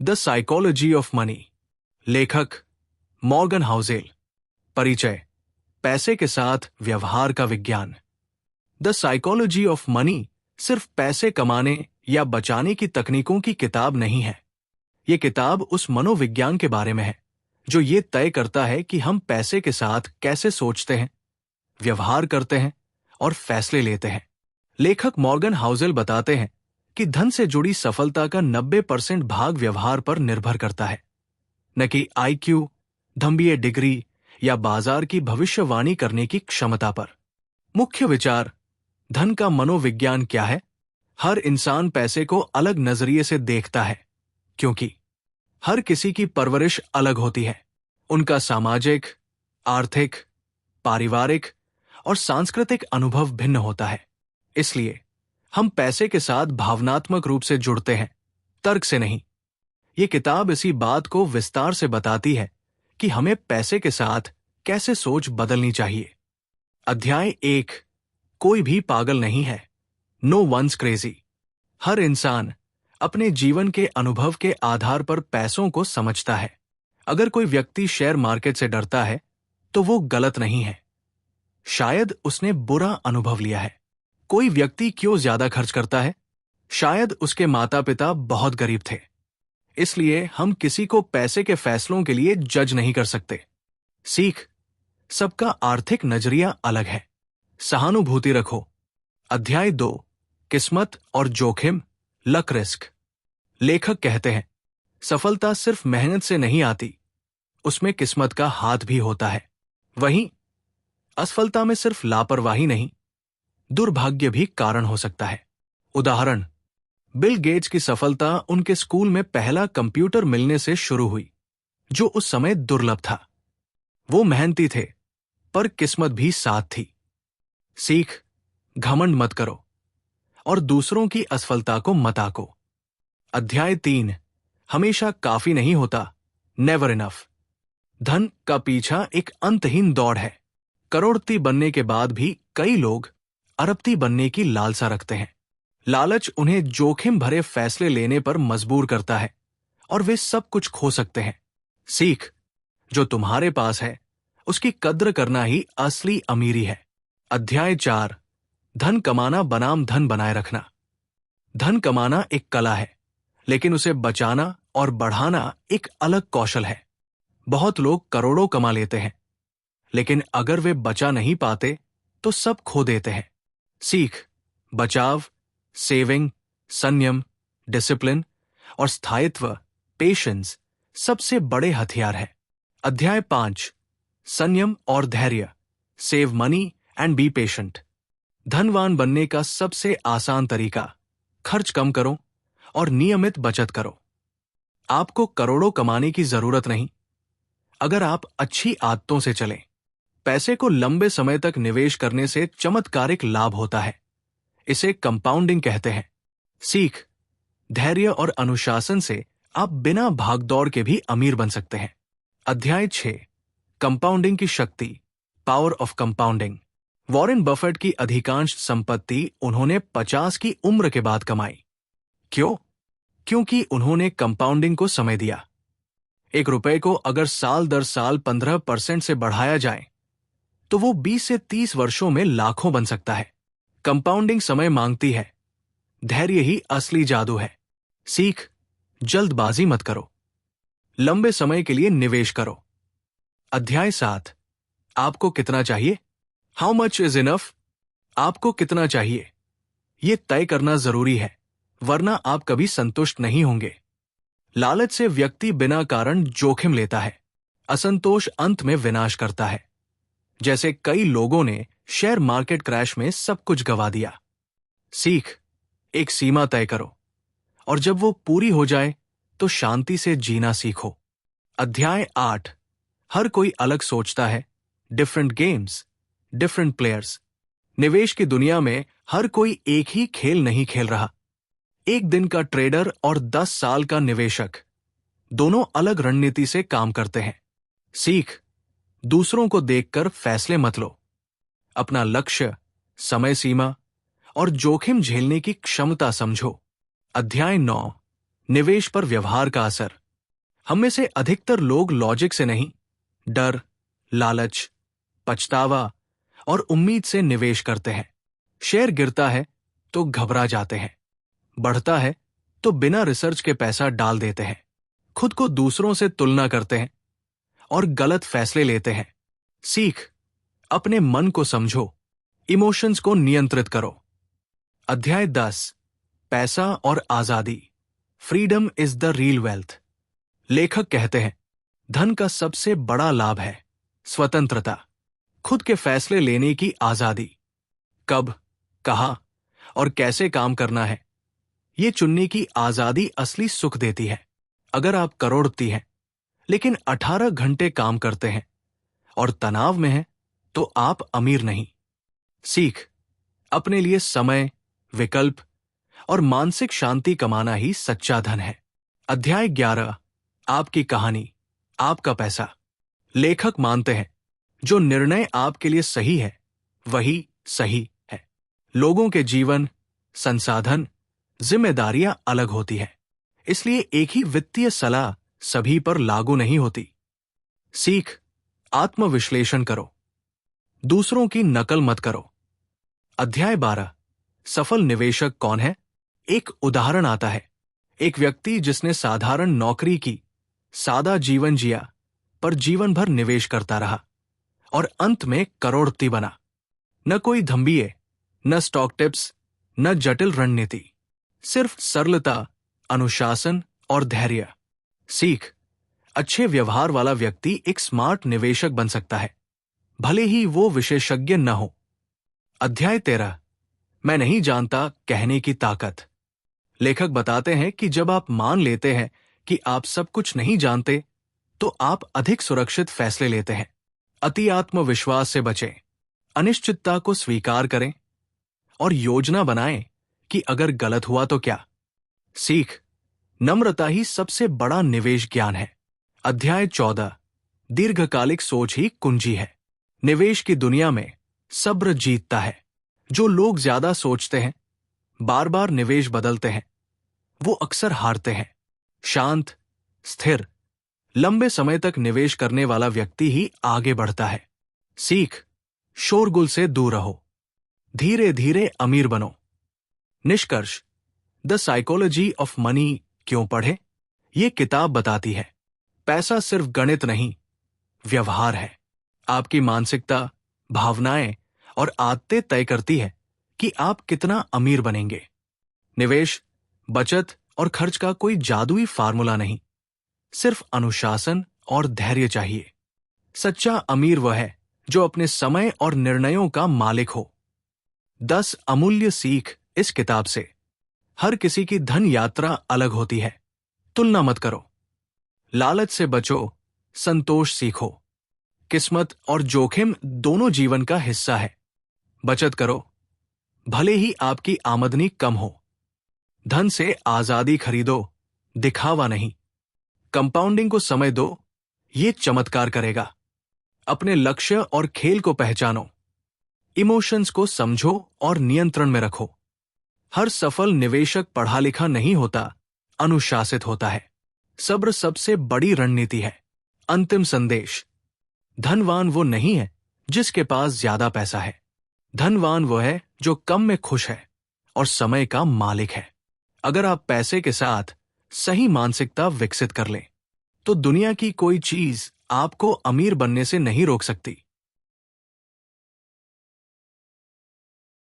The psychology of money. लेखक Morgan Housel. परिचय: पैसे के साथ व्यवहार का विज्ञान। द साइकोलॉजी ऑफ मनी सिर्फ पैसे कमाने या बचाने की तकनीकों की किताब नहीं है। ये किताब उस मनोविज्ञान के बारे में है जो ये तय करता है कि हम पैसे के साथ कैसे सोचते हैं, व्यवहार करते हैं और फैसले लेते हैं। लेखक मॉर्गन हाउसेल बताते हैं कि धन से जुड़ी सफलता का 90% भाग व्यवहार पर निर्भर करता है, न कि आईक्यू, धम्बीय डिग्री या बाजार की भविष्यवाणी करने की क्षमता पर। मुख्य विचार: धन का मनोविज्ञान क्या है? हर इंसान पैसे को अलग नजरिए से देखता है, क्योंकि हर किसी की परवरिश अलग होती है। उनका सामाजिक, आर्थिक, पारिवारिक और सांस्कृतिक अनुभव भिन्न होता है। इसलिए हम पैसे के साथ भावनात्मक रूप से जुड़ते हैं, तर्क से नहीं। ये किताब इसी बात को विस्तार से बताती है कि हमें पैसे के साथ कैसे सोच बदलनी चाहिए। अध्याय 1: कोई भी पागल नहीं है। No once crazy. हर इंसान अपने जीवन के अनुभव के आधार पर पैसों को समझता है। अगर कोई व्यक्ति शेयर मार्केट से डरता है तो वो गलत नहीं है, शायद उसने बुरा अनुभव लिया है। कोई व्यक्ति क्यों ज्यादा खर्च करता है? शायद उसके माता पिता बहुत गरीब थे। इसलिए हम किसी को पैसे के फैसलों के लिए जज नहीं कर सकते। सीख: सबका आर्थिक नजरिया अलग है। सहानुभूति रखो। अध्याय 2: किस्मत और जोखिम, लक रिस्क। लेखक कहते हैं, सफलता सिर्फ मेहनत से नहीं आती, उसमें किस्मत का हाथ भी होता है। वहीं असफलता में सिर्फ लापरवाही नहीं, दुर्भाग्य भी कारण हो सकता है। उदाहरण: बिल गेट्स की सफलता उनके स्कूल में पहला कंप्यूटर मिलने से शुरू हुई, जो उस समय दुर्लभ था। वो मेहनती थे, पर किस्मत भी साथ थी। सीख: घमंड मत करो और दूसरों की असफलता को मत आको। अध्याय 3: हमेशा काफी नहीं होता, नेवर इनफ। धन का पीछा एक अंतहीन दौड़ है। करोड़पति बनने के बाद भी कई लोग अरबपति बनने की लालसा रखते हैं। लालच उन्हें जोखिम भरे फैसले लेने पर मजबूर करता है और वे सब कुछ खो सकते हैं। सीख: जो तुम्हारे पास है उसकी कद्र करना ही असली अमीरी है। अध्याय 4: धन कमाना बनाम धन बनाए रखना। धन कमाना एक कला है, लेकिन उसे बचाना और बढ़ाना एक अलग कौशल है। बहुत लोग करोड़ों कमा लेते हैं, लेकिन अगर वे बचा नहीं पाते तो सब खो देते हैं। सीख: बचाव, सेविंग, संयम, डिसिप्लिन और स्थायित्व, पेशेंस सबसे बड़े हथियार है। अध्याय 5: संयम और धैर्य, save money and be patient. धनवान बनने का सबसे आसान तरीका: खर्च कम करो और नियमित बचत करो। आपको करोड़ों कमाने की जरूरत नहीं, अगर आप अच्छी आदतों से चलें। पैसे को लंबे समय तक निवेश करने से चमत्कारिक लाभ होता है, इसे कंपाउंडिंग कहते हैं। सीख: धैर्य और अनुशासन से आप बिना भागदौड़ के भी अमीर बन सकते हैं। अध्याय 6: कंपाउंडिंग की शक्ति, power of compounding. Warren Buffett की अधिकांश संपत्ति उन्होंने 50 की उम्र के बाद कमाई। क्यों? क्योंकि उन्होंने कंपाउंडिंग को समय दिया। ₹1 को अगर साल दर साल 15% से बढ़ाया जाए तो वो 20 से 30 वर्षों में लाखों बन सकता है। कंपाउंडिंग समय मांगती है, धैर्य ही असली जादू है। सीख: जल्दबाजी मत करो, लंबे समय के लिए निवेश करो। अध्याय 7: आपको कितना चाहिए, हाउ मच इज इनफ। आपको कितना चाहिए ये तय करना जरूरी है, वरना आप कभी संतुष्ट नहीं होंगे। लालच से व्यक्ति बिना कारण जोखिम लेता है। असंतोष अंत में विनाश करता है, जैसे कई लोगों ने शेयर मार्केट क्रैश में सब कुछ गंवा दिया। सीख: एक सीमा तय करो और जब वो पूरी हो जाए तो शांति से जीना सीखो। अध्याय 8: हर कोई अलग सोचता है, डिफरेंट गेम्स, डिफरेंट प्लेयर्स। निवेश की दुनिया में हर कोई एक ही खेल नहीं खेल रहा। एक दिन का ट्रेडर और 10 साल का निवेशक दोनों अलग रणनीति से काम करते हैं। सीख: दूसरों को देखकर फैसले मत लो, अपना लक्ष्य, समय सीमा और जोखिम झेलने की क्षमता समझो। अध्याय 9: निवेश पर व्यवहार का असर। हम में से अधिकतर लोग लॉजिक से नहीं, डर, लालच, पछतावा और उम्मीद से निवेश करते हैं। शेयर गिरता है तो घबरा जाते हैं, बढ़ता है तो बिना रिसर्च के पैसा डाल देते हैं, खुद को दूसरों से तुलना करते हैं और गलत फैसले लेते हैं। सीख, अपने मन को समझो, इमोशंस को नियंत्रित करो। अध्याय 10, पैसा और आजादी। Freedom is the real wealth. लेखक कहते हैं, धन का सबसे बड़ा लाभ है स्वतंत्रता, खुद के फैसले लेने की आजादी। कब, कहां और कैसे काम करना है, ये चुनने की आजादी असली सुख देती है। अगर आप करोड़पति हैं लेकिन 18 घंटे काम करते हैं और तनाव में हैं, तो आप अमीर नहीं। सीख, अपने लिए समय, विकल्प और मानसिक शांति कमाना ही सच्चा धन है। अध्याय 11, आपकी कहानी, आपका पैसा। लेखक मानते हैं, जो निर्णय आपके लिए सही है वही सही है। लोगों के जीवन, संसाधन, जिम्मेदारियां अलग होती हैं, इसलिए एक ही वित्तीय सलाह सभी पर लागू नहीं होती। सीख, आत्मविश्लेषण करो, दूसरों की नकल मत करो। अध्याय 12, सफल निवेशक कौन है। एक उदाहरण आता है, एक व्यक्ति जिसने साधारण नौकरी की, सादा जीवन जिया, पर जीवन भर निवेश करता रहा और अंत में करोड़पति बना। न कोई धम्बीए, न स्टॉक टिप्स, न जटिल रणनीति, सिर्फ सरलता, अनुशासन और धैर्य। सीख, अच्छे व्यवहार वाला व्यक्ति एक स्मार्ट निवेशक बन सकता है, भले ही वो विशेषज्ञ न हो। अध्याय 13, मैं नहीं जानता कहने की ताकत। लेखक बताते हैं कि जब आप मान लेते हैं कि आप सब कुछ नहीं जानते, तो आप अधिक सुरक्षित फैसले लेते हैं। अति आत्मविश्वास से बचें, अनिश्चितता को स्वीकार करें और योजना बनाएं कि अगर गलत हुआ तो क्या। सीख, नम्रता ही सबसे बड़ा निवेश ज्ञान है। अध्याय 14, दीर्घकालिक सोच ही कुंजी है। निवेश की दुनिया में सब्र जीतता है। जो लोग ज्यादा सोचते हैं, बार बार निवेश बदलते हैं, वो अक्सर हारते हैं। शांत, स्थिर, लंबे समय तक निवेश करने वाला व्यक्ति ही आगे बढ़ता है। सीख, शोरगुल से दूर रहो, धीरे धीरे अमीर बनो। निष्कर्ष, द साइकोलॉजी ऑफ मनी क्यों पढ़े। ये किताब बताती है, पैसा सिर्फ गणित नहीं, व्यवहार है। आपकी मानसिकता, भावनाएं और आदतें तय करती है कि आप कितना अमीर बनेंगे। निवेश, बचत और खर्च का कोई जादुई फार्मूला नहीं, सिर्फ अनुशासन और धैर्य चाहिए। सच्चा अमीर वह है जो अपने समय और निर्णयों का मालिक हो। 10 अमूल्य सीख इस किताब से। हर किसी की धन यात्रा अलग होती है, तुलना मत करो। लालच से बचो, संतोष सीखो। किस्मत और जोखिम दोनों जीवन का हिस्सा है। बचत करो, भले ही आपकी आमदनी कम हो। धन से आजादी खरीदो, दिखावा नहीं। कंपाउंडिंग को समय दो, ये चमत्कार करेगा। अपने लक्ष्य और खेल को पहचानो। इमोशंस को समझो और नियंत्रण में रखो। हर सफल निवेशक पढ़ा लिखा नहीं होता, अनुशासित होता है। सब्र सबसे बड़ी रणनीति है। अंतिम संदेश, धनवान वो नहीं है जिसके पास ज्यादा पैसा है। धनवान वो है जो कम में खुश है और समय का मालिक है। अगर आप पैसे के साथ सही मानसिकता विकसित कर लें, तो दुनिया की कोई चीज आपको अमीर बनने से नहीं रोक सकती।